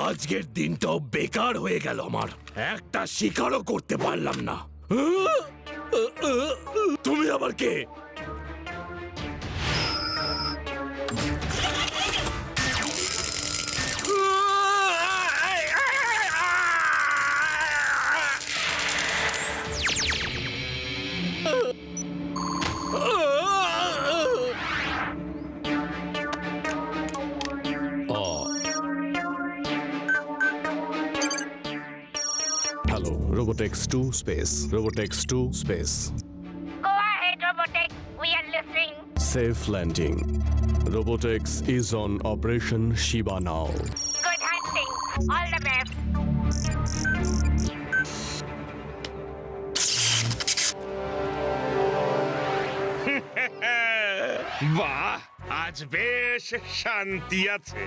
আজকের দিনটাও বেকার হয়ে গেল আমার, একটা শিকারও করতে পারলাম না। তুমি আবার কে? Hello, Robotex 2 space. Robotex 2 space. Go ahead, Robotex. We are listening. Safe landing. Robotex is on Operation Shiba now. Good hunting. All the best. বাহ, আজ বেশ শান্তি আছে।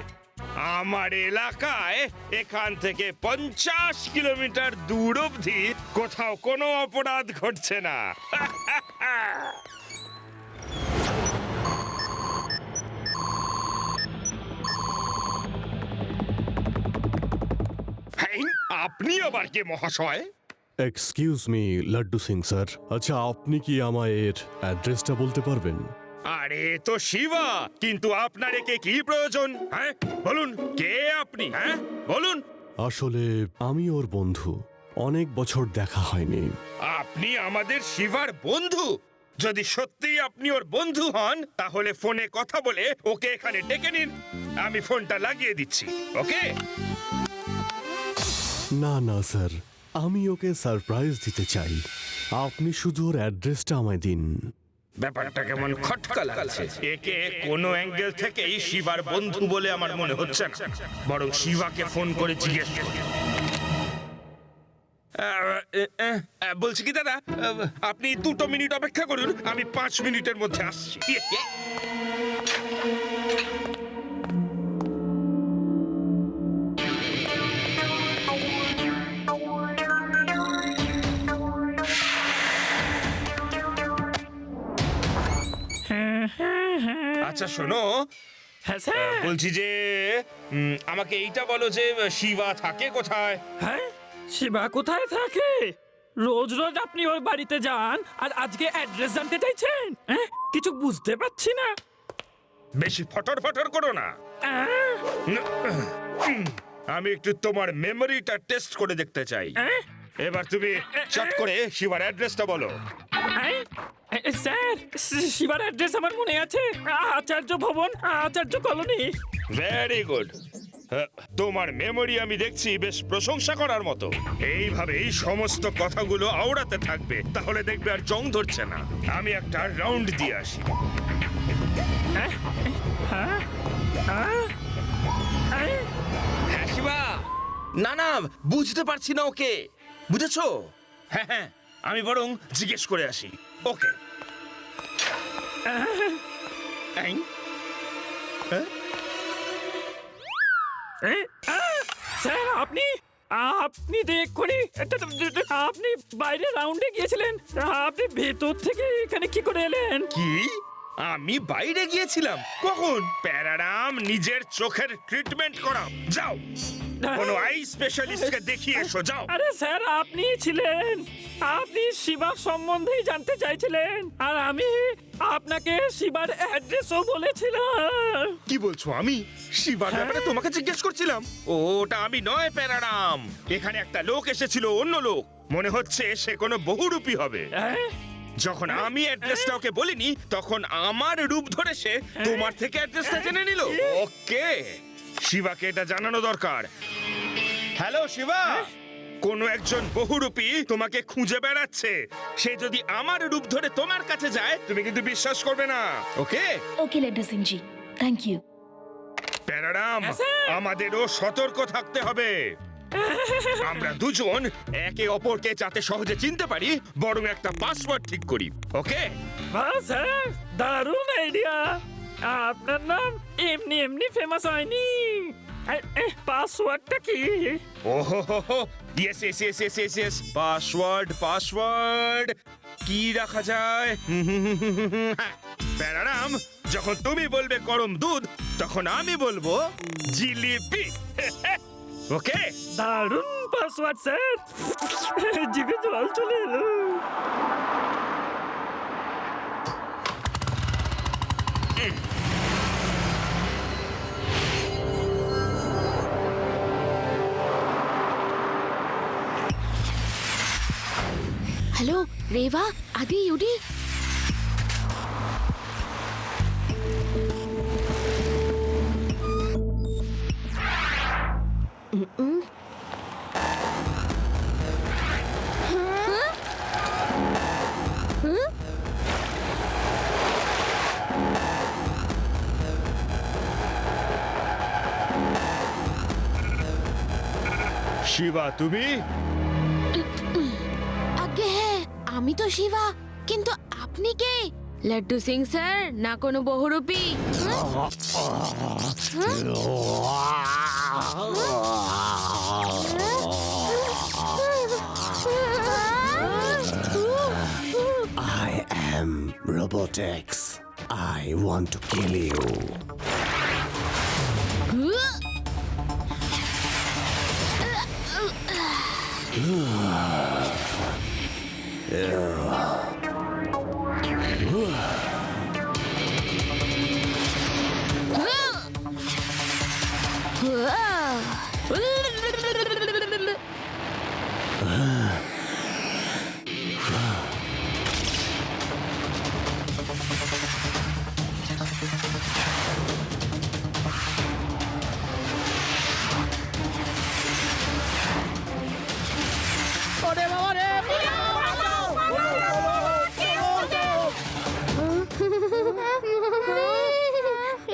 আমার এলাকায় এখান থেকে 50 কিলোমিটার দূর অবধি কোথাও কোনো অপরাধ ঘটছে না। হেই, আপনি আবার কে মহাশয়? Excuse me Laddu Singh sir, আচ্ছা আপনি কি আমায় এর অ্যাড্রেসটা বলতে পারবেন? আরে তো শিবা, কিন্তু আপনার একে কি প্রয়োজন? হ্যাঁ বলুন, কে আপনি? হ্যাঁ বলুন। আসলে আমি ওর বন্ধু, অনেক বছর দেখা হয়নি। আপনি আমাদের শিবার বন্ধু? যদি সত্যি আপনি ওর বন্ধু হন তাহলে ফোনে কথা বলে ওকে এখানে ডেকে নিন, আমি ফোনটা লাগিয়ে দিচ্ছি। ওকে? না না স্যার, আমি ওকে সারপ্রাইজ দিতে চাই, আপনি শুধু ওর অ্যাড্রেসটা আমায় দিন। ব্যাপারটা কেমন খটকা লাগছে। একে কোনো অ্যাঙ্গেল থেকেই শিবার বন্ধু বলে আমার মনে হচ্ছে না, বরং শিবাকে ফোন করে জিজ্ঞেস করি। বলছি কি দাদা, আপনি 2 মিনিট অপেক্ষা করুন, আমি 5 মিনিটের মধ্যে আসছি। আচ্ছা শোনো, হ্যাঁ স্যার। বলছি যে আমাকে এইটা বলো যে শিবা থাকে কোথায়? হ্যাঁ, শিবা কোথায় থাকে? রোজ রোজ আপনি ওর বাড়িতে যান আর আজকে অ্যাড্রেস জানতে চাইছেন? হ্যাঁ, কিছু বুঝতে পারছি না। বেশি ফটর ফটর করো না। আমি একটু তোমার মেমোরিটা টেস্ট করে দেখতে চাই। এবার তুমি চট করে শিবার অ্যাড্রেসটা বলো। স্যার, শিবার অ্যাড্রেস আমার মনে আছে, আচার্য ভবন, আচার্য কলোনি। ভেরি গুড, তোমার মেমোরি আমি দেখছি বেশ প্রশংসা করার মতো। এইভাবেই সমস্ত কথাগুলো আওড়াতে থাকবে, তাহলে দেখবে আর জং ধরছে না। আমি একটা রাউন্ড দিয়ে আসি। হ্যাঁ শিবা, না না বুঝতে পারছি না ওকে, বুঝেছো? হ্যাঁ হ্যাঁ, আমি বরং জিজ্ঞেস করে আসি। ওকে। স্যার, আপনি আপনি দেখুনি, আপনি বাইরে রাউন্ডে গিয়েছিলেন, আপনি ভেতর থেকে এখানে কি করে এলেন? কি? আমি বাইরে গিয়েছিলাম? কখন? প্যারারাম, নিজের চোখের ট্রিটমেন্ট করাও, যাও কোনো আই স্পেশালিস্টকে দেখিয়ে এসো, যাও। আরে স্যার, আপনি ছিলেন, আপনি শিবার সম্বন্ধেই জানতে চাইছিলেন আর আমি আপনাকে শিবার অ্যাড্রেসও বলেছিলাম। কি বলছো? আমি শিবার ব্যাপারে তোমাকে জিজ্ঞেস করছিলাম? ওটা আমি নয় প্যারারাম, এখানে একটা লোক এসেছিল, অন্য লোক, মনে হচ্ছে সে কোনো বহুরূপী হবে। যখন আমি অ্যাড্রেসটা ওকে বলিনি তখন আমার রূপ ধরে সে তোমার থেকে অ্যাড্রেসটা জেনে নিল। ওকে, শিবাকে এটা জানানো দরকার। হ্যালো শিবা, কোন একজন বহুরূপী তোমাকে খুঁজে বেড়াচ্ছে, সে যদি আমার রূপ ধরে তোমার কাছে যায় তুমি কিন্তু বিশ্বাস করবে না। ওকে ওকে লাড্ডু সিং জি, থ্যাংক ইউ। প্যারারাম, আমাদেরও সতর্ক থাকতে হবে। আমরা দুজন একে অপরকে যাতে সহজে চিনতে পারি, বরং একটা পাসওয়ার্ড ঠিক করি। ওকে? স্যার, দারুণ আইডিয়া। আপনার নাম এমনি এমনি ফেমাস হয়নি। পাসওয়ার্ডটা কি? ওহো হো হো, yes yes yes yes yes yes, password password কি রাখা যায় প্যারারাম, যখন তুমি বলবে গরম দুধ তখন আমি বলবো জিলিপি। ওকে, দারুণ পাসওয়ার্ড স্যার, জিভে জল চলে এলো। హలో రేవా, అది యుడి. শিবা তুমি? আগে হ্যাঁ, আমি তো শিবা, কিন্তু আপনি কে? লাড্ডু সিং স্যার না কোনো বহুরূপী? I am Robotex. I want to kill you.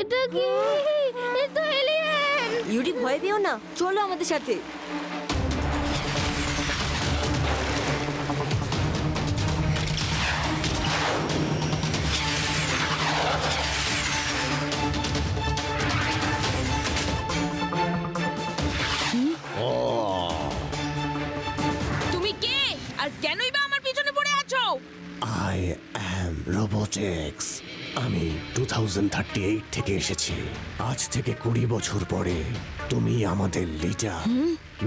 এটা কি? এটা এলিয়েন! ইউডি ভয় পেও না, চলো আমাদের সাথে। তুমি কে আর কেনই বা আমার পিছনে পড়ে আছো? I am Robotex. আমি 2038 থেকে এসেছি। আজ থেকে 20 বছর পরে তুমি আমাদের লিডার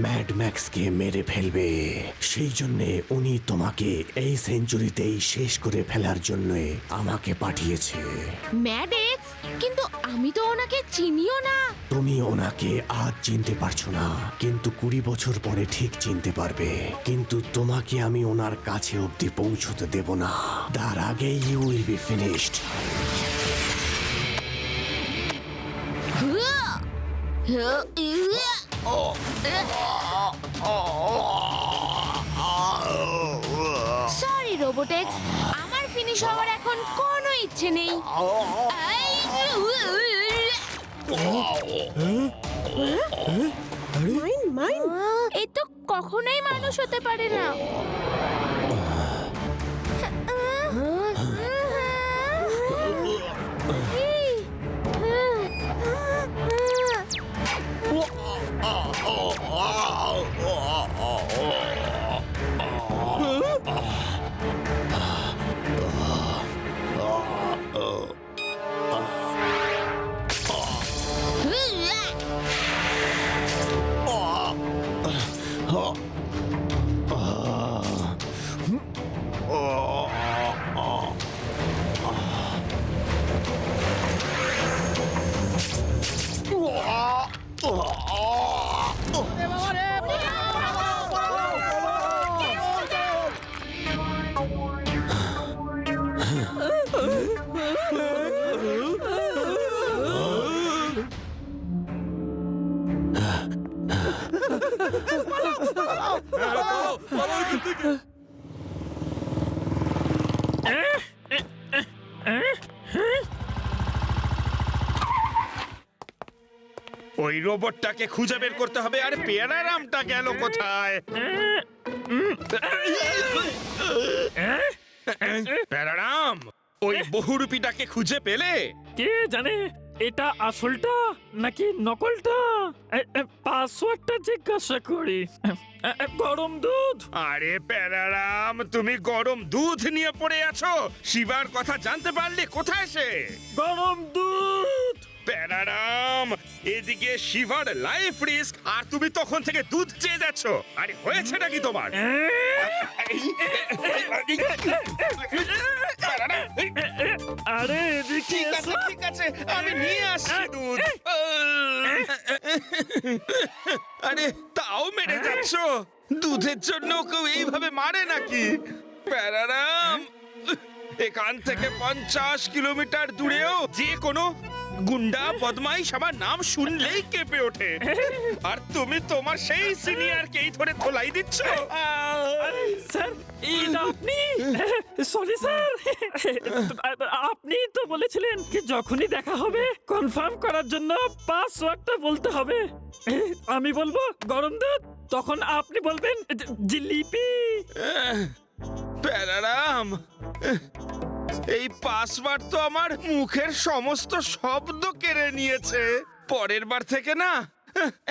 ম্যাড ম্যাক্সকে মেরে ফেলবে। সেই জন্য উনি তোমাকে এই সেঞ্চুরিতেই শেষ করে ফেলার জন্য আমাকে পাঠিয়েছে। Mad x? কিন্তু আমি তো ওনাকে চিনিও না। তুমি ওনাকে আজ চিনতে পারছো না, কিন্তু 20 বছর পরে ঠিক চিনতে পারবে। কিন্তু তোমাকে আমি ওনার কাছে অব্দি পৌঁছতে দেব না। তার আগে you will be finished. Sorry Robotex, আমার ফিনিশ হওয়ার এখন কোনো ইচ্ছে নেই। এ তো কখনোই মানুষ হতে পারে না। ওই রোবটটাকে খুঁজে বের করতে হবে। আর পেয়ারারামটা গেল কোথায়? প্যারারাম, ওই বহুরূপীটাকে খুঁজে পেলে? কে জানে এটা আসলটা নাকি নকলটা? পাসওয়ার্ডটা জিজ্ঞাসা করি। গরম দুধ। আরে প্যারারাম, তুমি গরম দুধ নিয়ে পড়ে আছো? শিবার কথা জানতে পারলে কোথায় সে? গরম দুধ। প্যারারাম, এদিকে শিভার লাইফ রিস্ক, আর তুমি তখন থেকে দুধ চেয়ে যাচ্ছ। আরে হয়েছে নাকি তোমার? প্যারারাম, আরে এদিকে ঠিক আছে এসো। ঠিক আছে, আমি নিয়ে আসছি দুধ। আরে তাও মেরে যাচ্ছ? দুধের জন্য কেউ এইভাবে মারে নাকি? প্যারারাম, এখান থেকে 50 কিলোমিটার দূরেও যে কোনো গুন্ডা বদমাইশ আমার নাম শুনলেই কেঁপে ওঠে, আর তুমি তোমার সেই সিনিয়রকেই ধরে ধোলাই দিচ্ছ। আরে স্যার, এটা আপনি? সরি স্যার, আপনি তো বলেছিলেন কি যখনই দেখা হবে কনফার্ম করার জন্য পাসওয়ার্ডটা বলতে হবে। আমি বলবো গরম দুধ, তখন আপনি বলবেন জিলিপি। প্যারারাম, এই পাসওয়ার্ড তো আমার মুখের সমস্ত শব্দ কেড়ে নিয়েছে। পরের বার থেকে না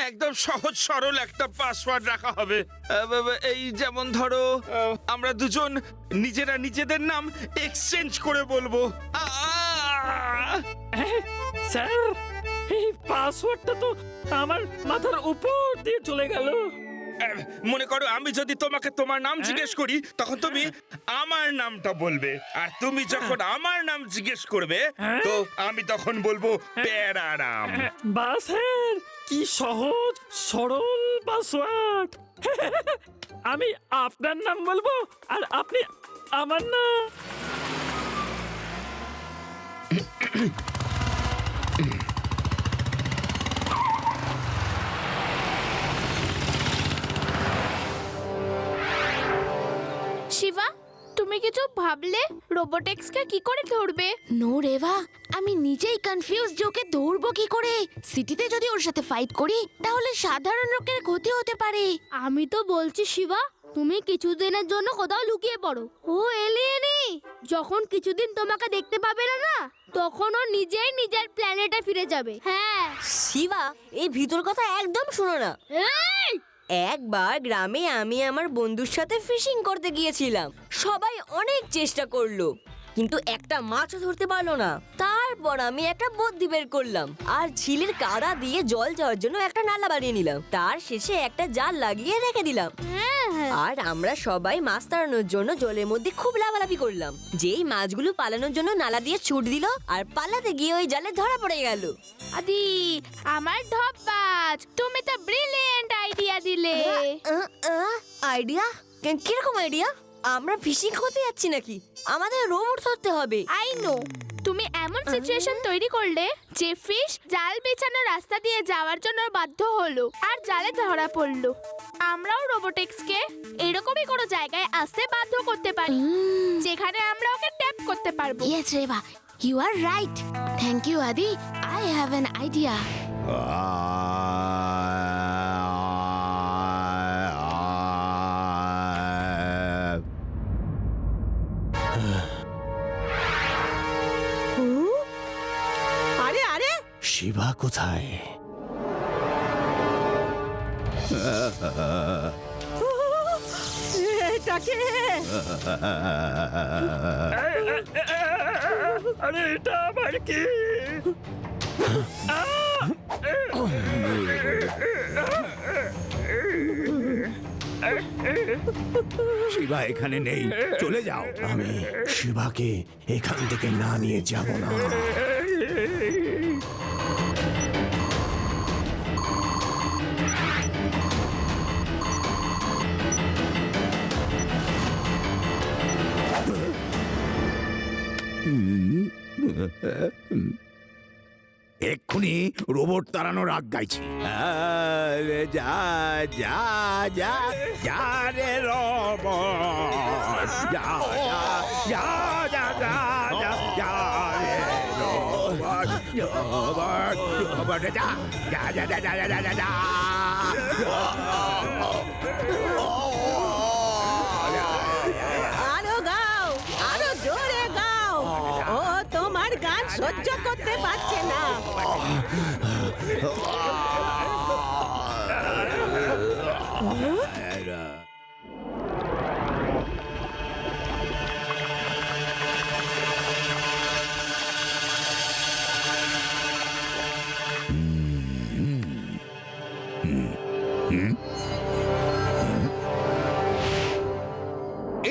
একদম সহজ সরল একটা পাসওয়ার্ড রাখা হবে। এই যেমন ধরো, আমরা দুজন নিজেরা নিজেদের নাম এক্সচেঞ্জ করে বলবো। স্যার, এই পাসওয়ার্ডটা তো আমার মাথার উপর দিয়ে চলে গেল। মনে করো আমি যদি তোমাকে তোমার নাম জিজ্ঞেস করি, তখন তুমি আমার নামটা বলবে, আর তুমি যখন আমার নাম জিজ্ঞেস করবে তো আমি তখন বলবো প্যারারাম। বাস স্যার, কি সহজ সরল পাসওয়ার্ড। আমি আপনার নাম বলবো আর আপনি আমার নাম। শিবা, তুমি কিছু ভাবলে রোবোটিক্সকে কি করে ধরবে? নো রেভা, আমি নিজেই কনফিউজ যে ওকে ধরবো কি করে। সিটিতে যদি ওর সাথে ফাইট করি তাহলে সাধারণ লোকের ক্ষতি হতে পারে। আমি তো বলছি শিবা, তুমি কিছুদিনের জন্য কোথাও লুকিয়ে পড়ো। ও এলিয়েনই যখন কিছুদিন তোমাকে দেখতে পাবে না না, তখন ও নিজেই নিজের প্ল্যানেটে ফিরে যাবে। হ্যাঁ। শিবা, এই ভিতর কথা একদম শোনো না। এই! একবার গ্রামে আমি আমার বন্ধুর সাথে ফিশিং করতে গিয়েছিলাম। সবাই অনেক চেষ্টা করলো, কিন্তু একটা মাছও ধরতে পারলো না। তারপর আমি একটা বুদ্ধি বের করলাম আর ঝিলের কাদা দিয়ে জল যাওয়ার জন্য একটা নালা বানিয়ে নিলাম। তার শেষে একটা জাল লাগিয়ে রেখে দিলাম। আর আমরা সবাই মাছ তাড়ানোর জন্য জলের মধ্যে খুব লাফালাফি করলাম। যেই মাছগুলো পালানোর জন্য নালা দিয়ে ছুট দিল আর পালাতে গিয়ে ওই জালে ধরা পড়ে গেল। আদি, আমার ধপ্পাজ, তুমি তো ব্রিলিয়েন্ট আইডিয়া দিলে। আইডিয়া? কিরকম আইডিয়া? আমরা ফিশিং করতে যাচ্ছি নাকি? আমাদের রোবট ধরতে হবে। আই নো, তুমি এমন সিচুয়েশন তৈরি করলে যে ফিশ জাল বিছানো রাস্তা দিয়ে যাওয়ার জন্য বাধ্য হলো আর জালে ধরা পড়লো। আমরাও রোবোটিক্সকে এরকমই কোনো জায়গায় আসতে বাধ্য করতে পারি যেখানে আমরা ওকে ট্যাপ করতে পারবো। Yes Reva, you are right. Thank you Adi, I have an idea. আরে আরে, শিবা কোথায়? এটাকে আরে এটা আবার কি? শিবা এখানে নেই, চলে যাও। আমি শিবাকে এখান থেকে না নিয়ে যাব না। এক্ষুনি রোবট তাড়ানোর আগ গাইছি। যা যা যা যা রে রোবট, যা যা যা যা যা যা যা রে রোবট, রোবট রোবট যা যা যা যা যা যা যা যা। আরো গাও, আরো জোরে গাও। ও তোমার গান সহ্য করতে পারছে না।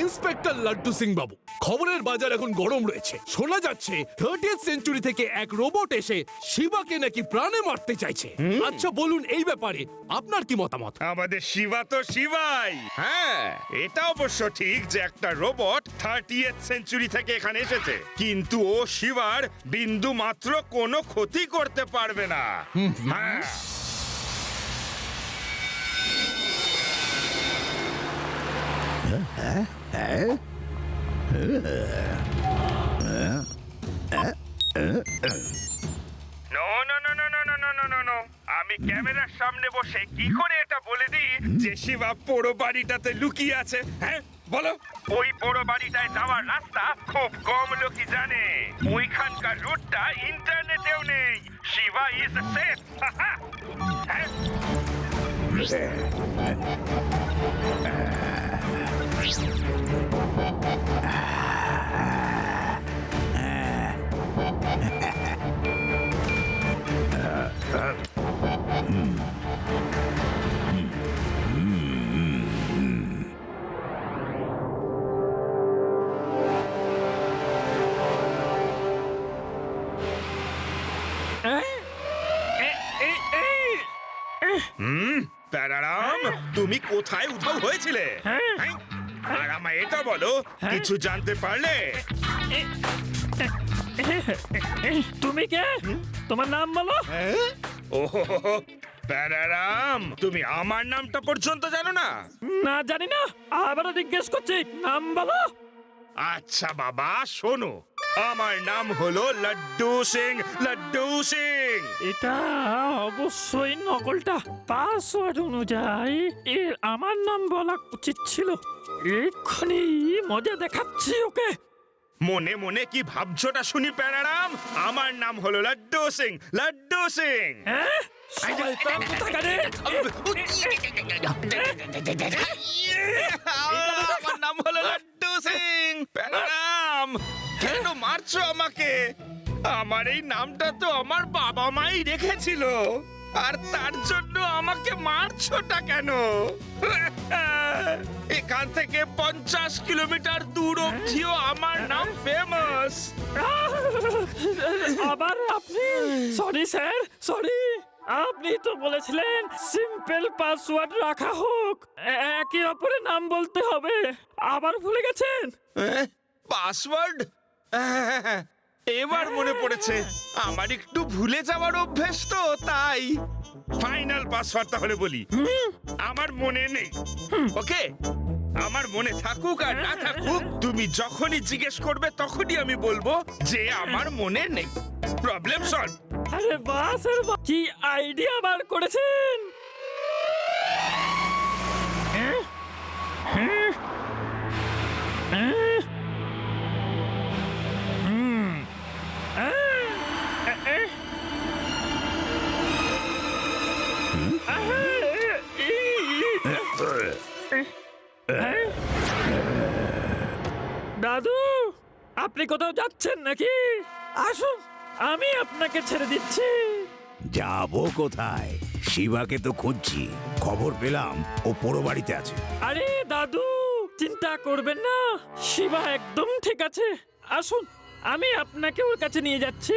ইন্সপেক্টর লাড্ডু সিং বাবু, খবরের বাজার এখন গরম রয়েছে। শোনা যাচ্ছে 30th সেঞ্চুরি থেকে এক রোবট এসে শিবাকে নাকি প্রাণে মারতে চাইছে। আচ্ছা বলুন, এই ব্যাপারে আপনার কি মতামত? আমাদের শিবা তো শিবাই। হ্যাঁ, এটা অবশ্য ঠিক যে একটা রোবট 30th সেঞ্চুরি থেকে এখানে এসেছে, কিন্তু ও শিবার বিন্দু মাত্র কোনো ক্ষতি করতে পারবে না। হ্যাঁ। No no no no no no no no no no, আমি ক্যামেরার সামনে বসে কি করে এটা বলে দিই যে শিবা পোড়ো বাড়িটাতে লুকিয়ে আছে? হ্যাঁ বলো। ওই পোড়ো বাড়িটায় যাওয়ার রাস্তা খুব কম লোকই জানে। ওইখানকার রুটটা ইন্টারনেটেও নেই। Shiva is safe. হ্যাঁ। প্যারারাম, তুমি কোথায় উধাও হয়েছিলে? হ্যাঁ? আর আমায় এটা বলো, কিছু জানতে পারলে? তুমি কে? তোমার নাম বলো। ওহো, প্যারারাম, তুমি আমার নামটা পর্যন্ত জানো না? না জানি না, আবারও জিজ্ঞেস করছি, নাম বলো। আচ্ছা বাবা, শোনো, আমার নাম হলো লাড্ডু সিং। লাড্ডু সিং। এটা অবশ্যই নকলটা। পাসওয়ার্ড অনুযায়ী এর আমার নাম বলা উচিত ছিল। এক্ষুনি মজা দেখাচ্ছি ওকে। মনে মনে কি ভাবছোটা শুনি প্যারারাম? আমার নাম হলো লাড্ডু সিং। লাড্ডু সিং। হ্যাঁ? শয়তান কোথাকারে! আমার নাম হলো লাড্ডু সিং। প্যারারাম, কেন মারছো আমাকে? আমার এই নামটা তো আমার বাবা মাই রেখেছিল, আর তার জন্য আমাকে মারছোটা কেন? এখান থেকে 50 কিলোমিটার দূর অবধিও আমার নাম ফেমাস। আবার আপনি? Sorry sir, sorry. আপনি তো বলেছিলেন সিম্পল পাসওয়ার্ড রাখা হোক, একে অপরের নাম বলতে হবে। আবার ভুলে গেছেন? পাসওয়ার্ড? এবার মনে পড়েছে, আমার একটু ভুলে যাওয়ার অভ্যেস তো, তাই। ফাইনাল পাসওয়ার্ড তাহলে বলি। আমার মনে নেই। ওকে, আমার মনে থাকুক আর না থাকুক, তুমি যখনই জিজ্ঞেস করবে তখনই আমি বলবো যে আমার মনে নেই। Problem solve. আরে বাহ স্যার, কি আইডিয়া বার করেছেন! দাদু, আপনি কোথাও যাচ্ছেন নাকি? আসুন, আমি আপনাকে ছেড়ে দিচ্ছি। যাবো কোথায়? শিবাকে তো খুঁজছি, খবর পেলাম ও পোড়ো বাড়িতে আছে। আরে দাদু, চিন্তা করবেন না, শিবা একদম ঠিক আছে। আসুন, আমি আপনাকে ওর কাছে নিয়ে যাচ্ছি।